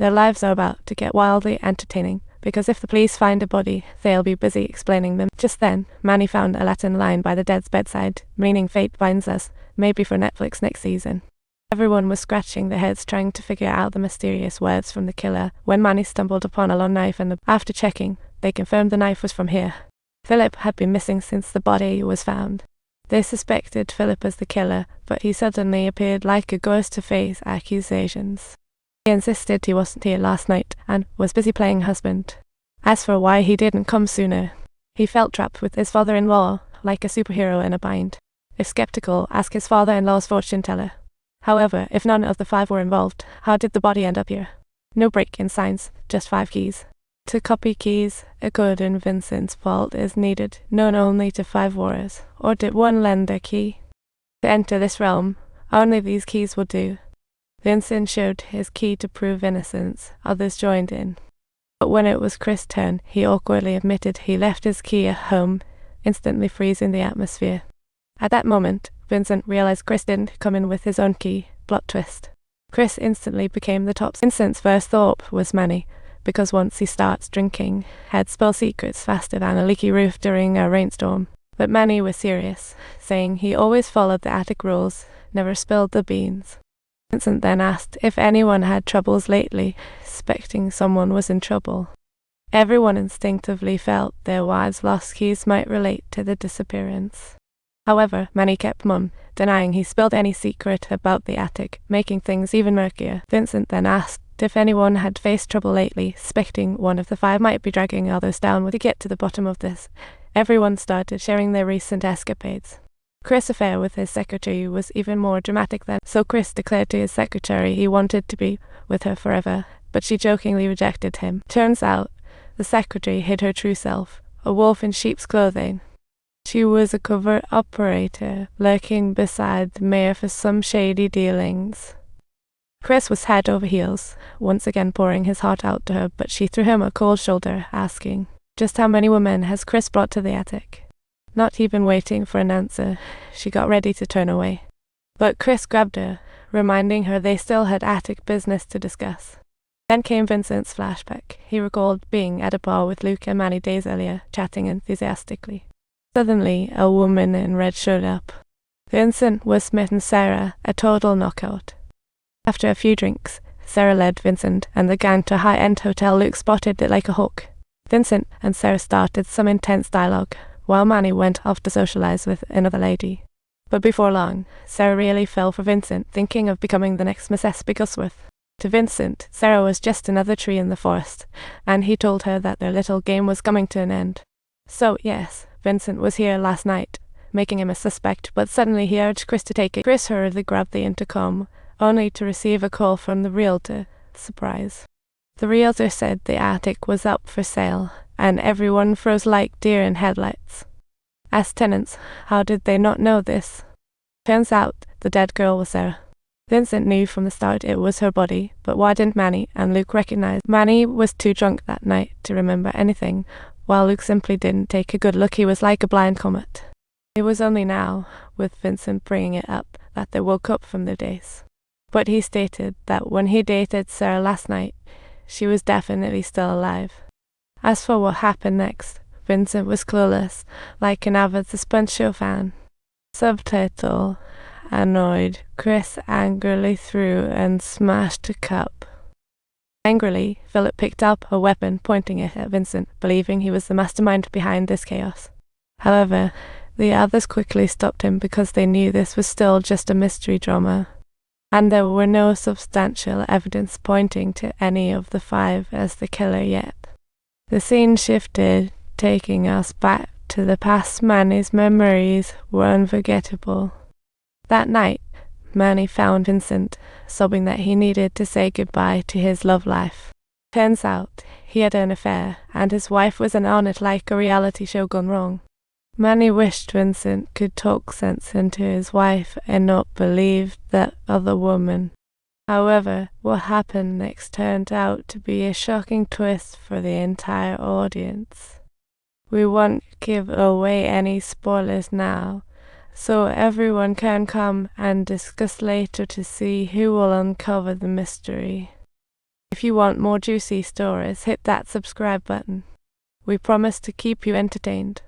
Their lives are about to get wildly entertaining, because if the police find a body, they'll be busy explaining them. Just then, Manny found a Latin line by the dead's bedside, meaning fate binds us, maybe for Netflix next season. Everyone was scratching their heads trying to figure out the mysterious words from the killer when Manny stumbled upon a long knife, and after checking, they confirmed the knife was from here. Philip had been missing since the body was found. They suspected Philip as the killer, but he suddenly appeared like a ghost to face accusations. He insisted he wasn't here last night and was busy playing husband. As for why he didn't come sooner, he felt trapped with his father-in-law, like a superhero in a bind. If skeptical, ask his father-in-law's fortune teller. However, if none of the 5 were involved, how did the body end up here? No break-in signs, just 5 keys. To copy keys, a code in Vincent's vault is needed, known only to 5 warriors. Or did one lend their key? To enter this realm, only these keys will do. Vincent showed his key to prove innocence, others joined in. But when it was Chris' turn, he awkwardly admitted he left his key at home, instantly freezing the atmosphere. At that moment, Vincent realized Chris didn't come in with his own key. Plot twist. Chris instantly became the top. Vincent's first thought was Manny, because once he starts drinking, he'd spill secrets faster than a leaky roof during a rainstorm. But Manny was serious, saying he always followed the attic rules, never spilled the beans. Vincent then asked if anyone had troubles lately, suspecting someone was in trouble. Everyone instinctively felt their wives' lost keys might relate to the disappearance. However, Manny kept mum, denying he spilled any secret about the attic, making things even murkier. Vincent then asked if anyone had faced trouble lately, suspecting one of the 5 might be dragging others down. To get to the bottom of this, everyone started sharing their recent escapades. Chris' affair with his secretary was even more dramatic than, so Chris declared to his secretary he wanted to be with her forever, but she jokingly rejected him. Turns out, the secretary hid her true self, a wolf in sheep's clothing. She was a covert operator, lurking beside the mayor for some shady dealings. Chris was head over heels, once again pouring his heart out to her, but she threw him a cold shoulder, asking, "Just how many women has Chris brought to the attic?" Not even waiting for an answer, she got ready to turn away. But Chris grabbed her, reminding her they still had attic business to discuss. Then came Vincent's flashback. He recalled being at a bar with Luke and Manny days earlier, chatting enthusiastically. Suddenly, a woman in red showed up. Vincent was smitten Sarah, a total knockout. After a few drinks, Sarah led Vincent and the gang to a high-end hotel. Luke spotted it like a hawk. Vincent and Sarah started some intense dialogue, while Manny went off to socialize with another lady. But before long, Sarah really fell for Vincent, thinking of becoming the next Mrs. Bigglesworth. To Vincent, Sarah was just another tree in the forest, and he told her that their little game was coming to an end. So, yes, Vincent was here last night, making him a suspect, but suddenly he urged Chris to take it. Chris hurriedly grabbed the intercom, only to receive a call from the realtor. Surprise. The realtor said the attic was up for sale, and everyone froze like deer in headlights. As tenants, how did they not know this? Turns out, the dead girl was Sarah. Vincent knew from the start it was her body, but why didn't Manny and Luke recognize? Manny was too drunk that night to remember anything, while Luke simply didn't take a good look. He was like a blind comet. It was only now, with Vincent bringing it up, that they woke up from their daze. But he stated that when he dated Sarah last night, she was definitely still alive. As for what happened next, Vincent was clueless, like an avid Suspense Show fan. Subtitle: Annoyed, Chris angrily threw and smashed a cup. Angrily, Philip picked up a weapon, pointing it at Vincent, believing he was the mastermind behind this chaos. However, the others quickly stopped him because they knew this was still just a mystery drama, and there were no substantial evidence pointing to any of the 5 as the killer yet. The scene shifted, taking us back to the past. Manny's memories were unforgettable. That night, Manny found Vincent, sobbing that he needed to say goodbye to his love life. Turns out, he had an affair, and his wife was on it like a reality show gone wrong. Manny wished Vincent could talk sense into his wife and not believe that other woman. However, what happened next turned out to be a shocking twist for the entire audience. We won't give away any spoilers now, so everyone can come and discuss later to see who will uncover the mystery. If you want more juicy stories, hit that subscribe button. We promise to keep you entertained.